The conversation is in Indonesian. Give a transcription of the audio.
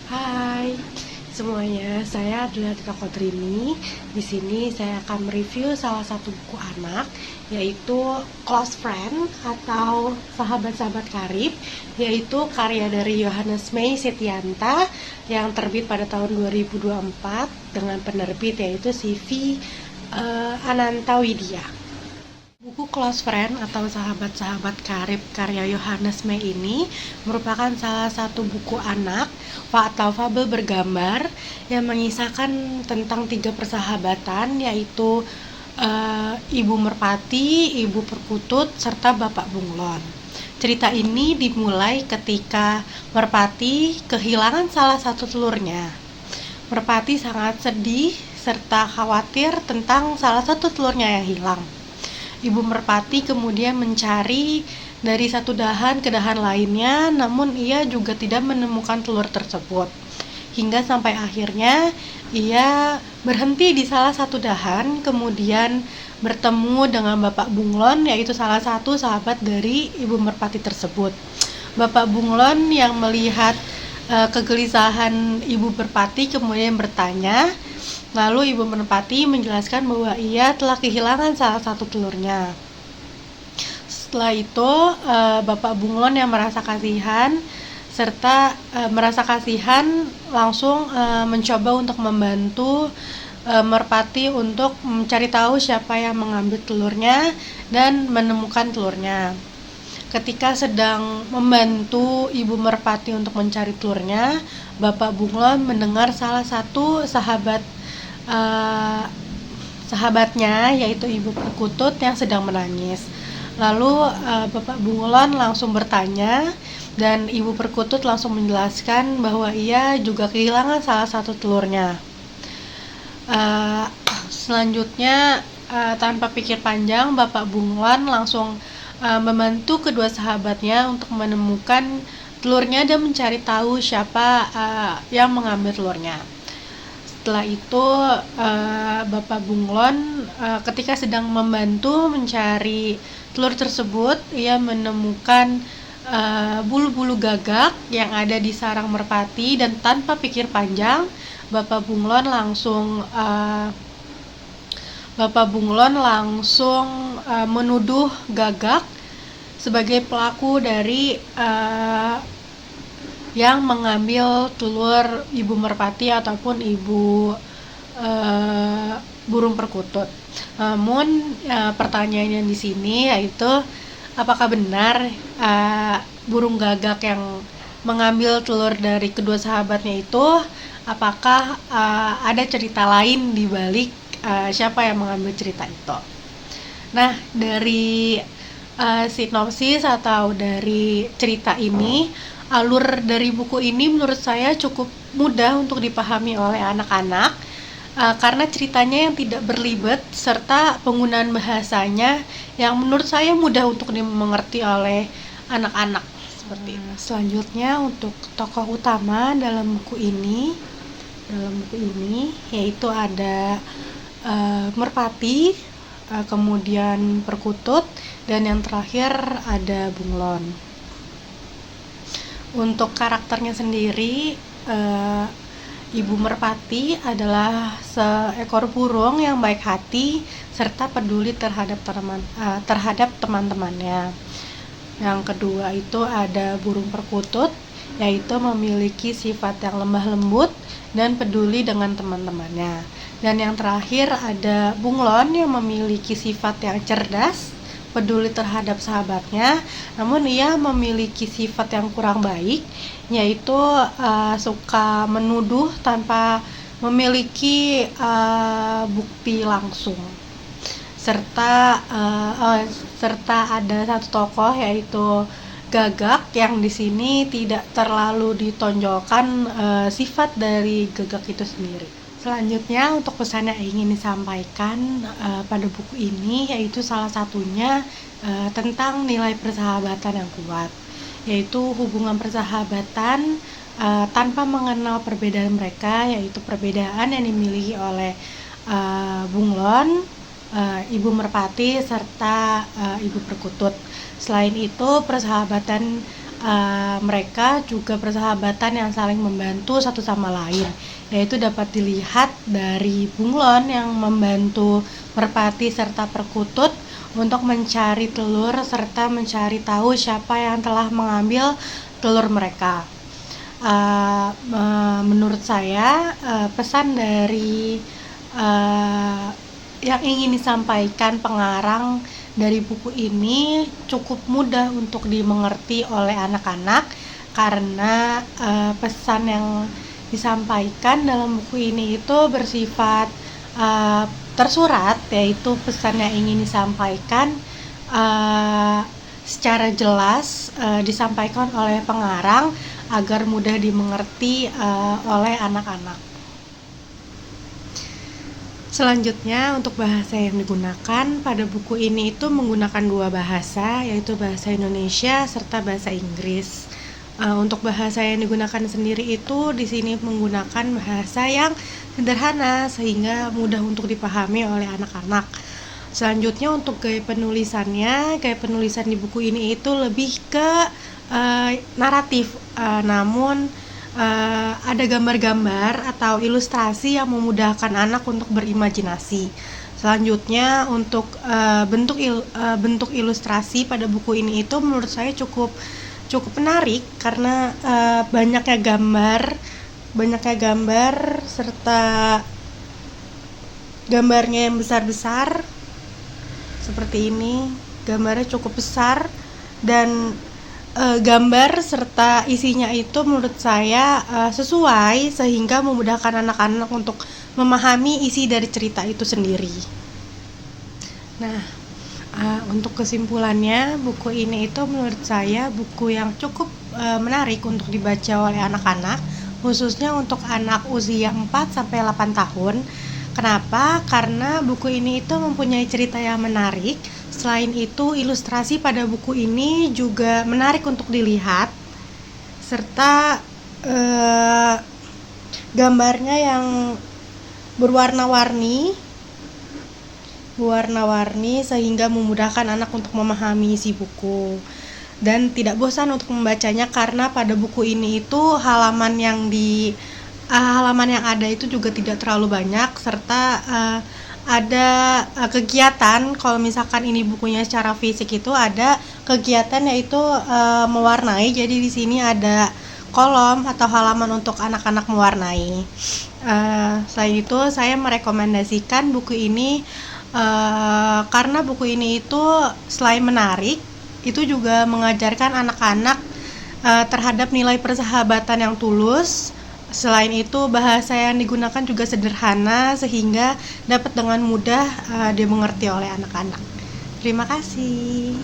Hai semuanya, saya adalah Tika Kodrini. Di sini saya akan mereview salah satu buku anak, yaitu Close Friend atau Sahabat-sahabat Karib, yaitu karya dari Yohanes May Setianta yang terbit pada tahun 2024 dengan penerbit yaitu CV Ananta Widya. Buku Close Friend atau Sahabat-sahabat Karib karya Yohanes May ini merupakan salah satu buku anak atau fabel bergambar yang mengisahkan tentang 3 persahabatan, yaitu Ibu Merpati, Ibu Perkutut, serta Bapak Bunglon. Cerita ini dimulai ketika Merpati kehilangan salah satu telurnya. Merpati sangat sedih serta khawatir tentang salah satu telurnya yang hilang. Ibu Merpati kemudian mencari dari satu dahan ke dahan lainnya, namun ia juga tidak menemukan telur tersebut. Hingga sampai akhirnya ia berhenti di salah satu dahan, kemudian bertemu dengan Bapak Bunglon, yaitu salah satu sahabat dari Ibu Merpati tersebut. Bapak Bunglon yang melihat kegelisahan Ibu Merpati kemudian bertanya. Lalu Ibu Merpati menjelaskan bahwa ia telah kehilangan salah satu telurnya. Setelah itu Bapak Bunglon yang merasa kasihan langsung mencoba untuk membantu Merpati untuk mencari tahu siapa yang mengambil telurnya dan menemukan telurnya. Ketika sedang membantu Ibu Merpati untuk mencari telurnya, Bapak Bunglon mendengar salah satu sahabatnya, yaitu Ibu Perkutut yang sedang menangis. Lalu Bapak Bunglon langsung bertanya, dan Ibu Perkutut langsung menjelaskan bahwa ia juga kehilangan salah satu telurnya. Selanjutnya tanpa pikir panjang, Bapak Bunglon langsung membantu kedua sahabatnya untuk menemukan telurnya dan mencari tahu siapa yang mengambil telurnya. Setelah itu Bapak Bunglon ketika sedang membantu mencari telur tersebut, ia menemukan bulu-bulu gagak yang ada di sarang merpati, dan tanpa pikir panjang Bapak Bunglon langsung menuduh gagak sebagai pelaku dari yang mengambil telur Ibu Merpati ataupun Ibu burung perkutut. Namun pertanyaannya di sini yaitu, apakah benar burung gagak yang mengambil telur dari kedua sahabatnya itu? Apakah ada cerita lain di balik siapa yang mengambil cerita itu? Nah, dari sinopsis atau dari cerita ini, alur dari buku ini menurut saya cukup mudah untuk dipahami oleh anak-anak karena ceritanya yang tidak berlibat serta penggunaan bahasanya yang menurut saya mudah untuk dimengerti oleh anak-anak seperti itu. Selanjutnya untuk tokoh utama dalam buku ini yaitu ada Merpati, kemudian Perkutut, dan yang terakhir ada Bunglon. Untuk karakternya sendiri, Ibu Merpati adalah seekor burung yang baik hati serta peduli terhadap teman-temannya. Yang kedua itu ada burung perkutut, yaitu memiliki sifat yang lemah lembut dan peduli dengan teman-temannya. Dan yang terakhir ada Bunglon yang memiliki sifat yang cerdas, peduli terhadap sahabatnya, namun ia memiliki sifat yang kurang baik, yaitu suka menuduh tanpa memiliki bukti langsung. Serta ada satu tokoh yaitu Gagak yang di sini tidak terlalu ditonjolkan sifat dari Gagak itu sendiri. Selanjutnya untuk pesan yang ingin disampaikan pada buku ini yaitu salah satunya tentang nilai persahabatan yang kuat, yaitu hubungan persahabatan tanpa mengenal perbedaan mereka, yaitu perbedaan yang dimiliki oleh Bunglon, Ibu Merpati, serta Ibu Perkutut. Selain itu persahabatan mereka juga persahabatan yang saling membantu satu sama lain, yaitu dapat dilihat dari bunglon yang membantu merpati serta perkutut untuk mencari telur serta mencari tahu siapa yang telah mengambil telur mereka. Menurut saya pesan dari yang ingin disampaikan pengarang dari buku ini cukup mudah untuk dimengerti oleh anak-anak, karena pesan yang disampaikan dalam buku ini itu bersifat tersurat, yaitu pesan yang ingin disampaikan secara jelas disampaikan oleh pengarang agar mudah dimengerti oleh anak-anak. Selanjutnya, untuk bahasa yang digunakan pada buku ini itu menggunakan dua bahasa, yaitu bahasa Indonesia serta bahasa Inggris. Untuk bahasa yang digunakan sendiri itu di sini menggunakan bahasa yang sederhana sehingga mudah untuk dipahami oleh anak-anak. Selanjutnya, untuk gaya penulisan di buku ini itu lebih ke naratif, namun ada gambar-gambar atau ilustrasi yang memudahkan anak untuk berimajinasi. Selanjutnya, untuk bentuk ilustrasi pada buku ini itu menurut saya cukup menarik karena banyaknya gambar serta gambarnya yang besar-besar seperti ini. Gambarnya cukup besar dan gambar serta isinya itu menurut saya sesuai sehingga memudahkan anak-anak untuk memahami isi dari cerita itu sendiri. Nah, untuk kesimpulannya, buku ini itu menurut saya buku yang cukup menarik untuk dibaca oleh anak-anak, khususnya untuk anak usia 4-8 tahun. Kenapa? Karena buku ini itu mempunyai cerita yang menarik. Selain itu, ilustrasi pada buku ini juga menarik untuk dilihat, serta gambarnya yang berwarna-warni sehingga memudahkan anak untuk memahami isi buku dan tidak bosan untuk membacanya, karena pada buku ini itu halaman yang ada itu juga tidak terlalu banyak, serta ada kegiatan. Kalau misalkan ini bukunya secara fisik itu ada kegiatan yaitu mewarnai. Jadi di sini ada kolom atau halaman untuk anak-anak mewarnai. Selain itu, saya merekomendasikan buku ini karena buku ini itu selain menarik, itu juga mengajarkan anak-anak terhadap nilai persahabatan yang tulus. Selain itu, bahasa yang digunakan juga sederhana sehingga dapat dengan mudah dimengerti oleh anak-anak. Terima kasih.